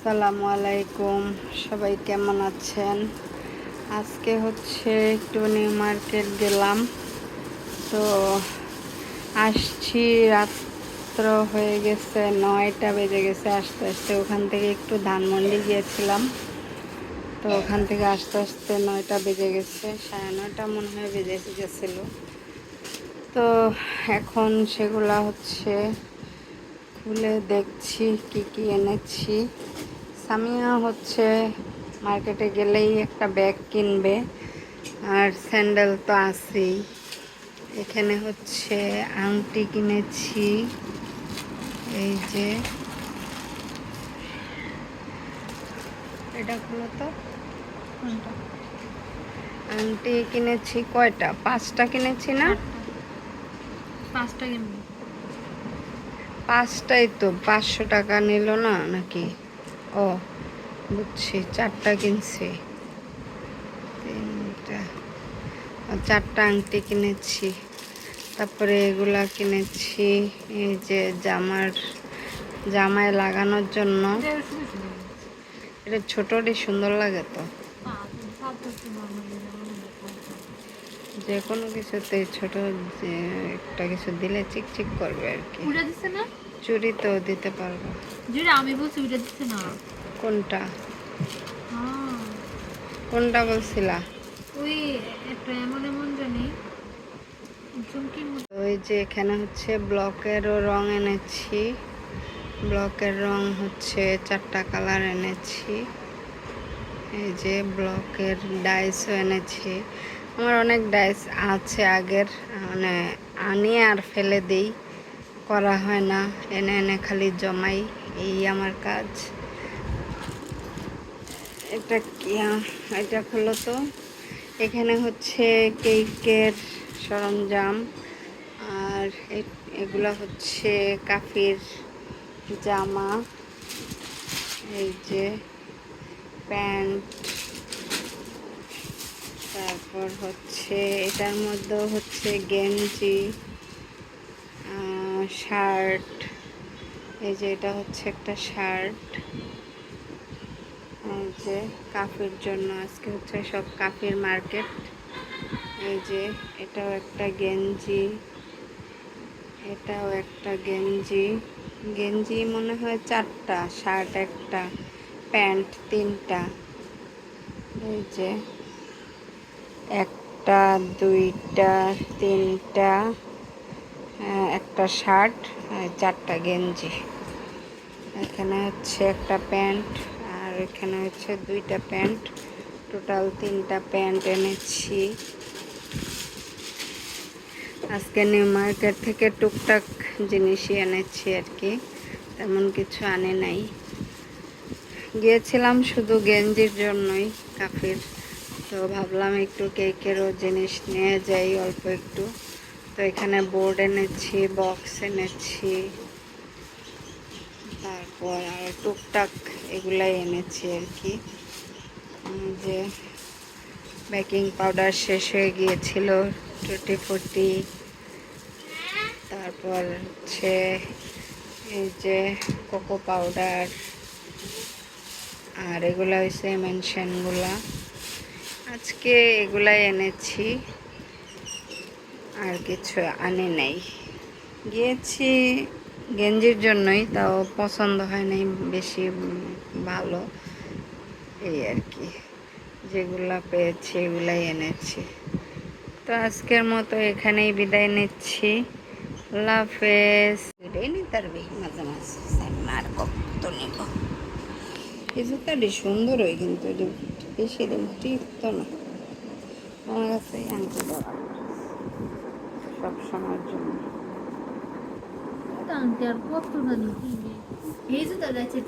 আসসালামু আলাইকুম, সবাই কেমন আছেন? আজকে হচ্ছে একটু নিউ মার্কেট গেলাম, তো আসছি রাত্র হয়ে গেছে, 9টা বেজে গেছে আসতে আসতে। ওখান থেকে একটু ধানমন্ডি গিয়েছিলাম, তো ওখান থেকে আসতে আসতে 9টা বেজে গেছে, 9:30 মনে হয় বেজে গেছিলো। তো এখন সেগুলা হচ্ছে খুলে দেখছি কি কি এনেছি। সামিয়া হচ্ছে মার্কেটে গেলেই একটা ব্যাগ কিনবে, আর স্যান্ডেল তো আছেই। এখানে হচ্ছে আংটি কিনেছি, এই যে এটা খুলো তো। কোনটা? আংটি কিনেছি কয়টা? 5টা কিনেছি না? 5টা কিনবো। 5টাই তো 500 টাকা নিল না নাকি? ও বুঝছি, 4টা কিনছি। 4টা আংটি কিনেছি। তারপরে এগুলা কিনেছি, এই যে জামায় লাগানোর জন্য। এটা ছোটটি সুন্দর লাগে তো, যে কোনো কিছুতে ছোট যে একটা কিছু দিলে চিকচিক করবে আর কি। চুড়ি তো দিতে পারবো। আমি বলছি ওইটা দিচ্ছে না। কোনটা হ্যাঁ, কোনটা বলছিলা? ওই একটা এমন এমন জানি ঝুমকির মতো। ওই যে এখানে হচ্ছে ব্লকেরও রং এনেছি। ব্লকের রং হচ্ছে 4টা কালার এনেছি। এই যে ব্লকের ডাইসও এনেছি। আমার অনেক ডাইস আছে আগের, মানে আনি আর ফেলে দিই, করা হয় না। এনে এনে খালি জমাই, এই আমার কাজ। এটা কি? এটা হলো তো, এখানে হচ্ছে কেকের সরঞ্জাম, আর এগুলা হচ্ছে কাফির জামা, এই যে প্যান্ট। তারপর হচ্ছে এটার মধ্যে হচ্ছে গেঞ্জি, শার্ট। এই যে এটা হচ্ছে একটা শার্ট, এই যে কাফির জন্য। আজকে হচ্ছে সব কাফির মার্কেট। এই যে এটাও একটা গেঞ্জি, এটাও একটা গেঞ্জি। গেঞ্জি মনে হয় 4টা, শার্ট একটা, প্যান্ট 3টা। এই যে 1টা 2টা 3টা, একটা শার্ট, 4টা গেঞ্জি। এখানে হচ্ছে একটা প্যান্ট, আর এখানে হচ্ছে 2টা প্যান্ট, টোটাল 3টা প্যান্ট এনেছি। আজকে নিউ মার্কেট থেকে টুকটাক জিনিসই এনেছি আর কি, তেমন কিছু আনে নাই। গিয়েছিলাম শুধু গেঞ্জির জন্যই কাফির, তো ভাবলাম একটু কেকেরও জিনিস নিয়ে যাই অল্প একটু। তো এখানে বোর্ড এনেছি, বক্স এনেছি, তারপর আর টুকটাক এগুলাই এনেছি আর কি। যে বেকিং পাউডার শেষ হয়ে গিয়েছিল, টুটি ফুটি। তারপর হচ্ছে এই যে কোকো পাউডার, আর এগুলা হচ্ছে মেনশনগুলা। আজকে এগুলাই এনেছি, আর কিছু আনি নাই। গিয়েছি গেঞ্জির জন্যই, তাও পছন্দ হয় নাই বেশি ভালো, এই আর কি। যেগুলা পেয়েছি এগুলাই এনেছি। তো আজকের মতো এখানেই বিদায় নিচ্ছি। আল্লাহ হাফেজ। এটাই নিতে পারবি মাঝে মাঝে, আর কত নিব। এই জুতাটি সুন্দর হয়, কিন্তু এটা বেশি দিন টিকতো না। আমার কাছে আনতে দেওয়া সব সময়ের জন্য। আর কত জানি এই জুতা যাচ্ছে।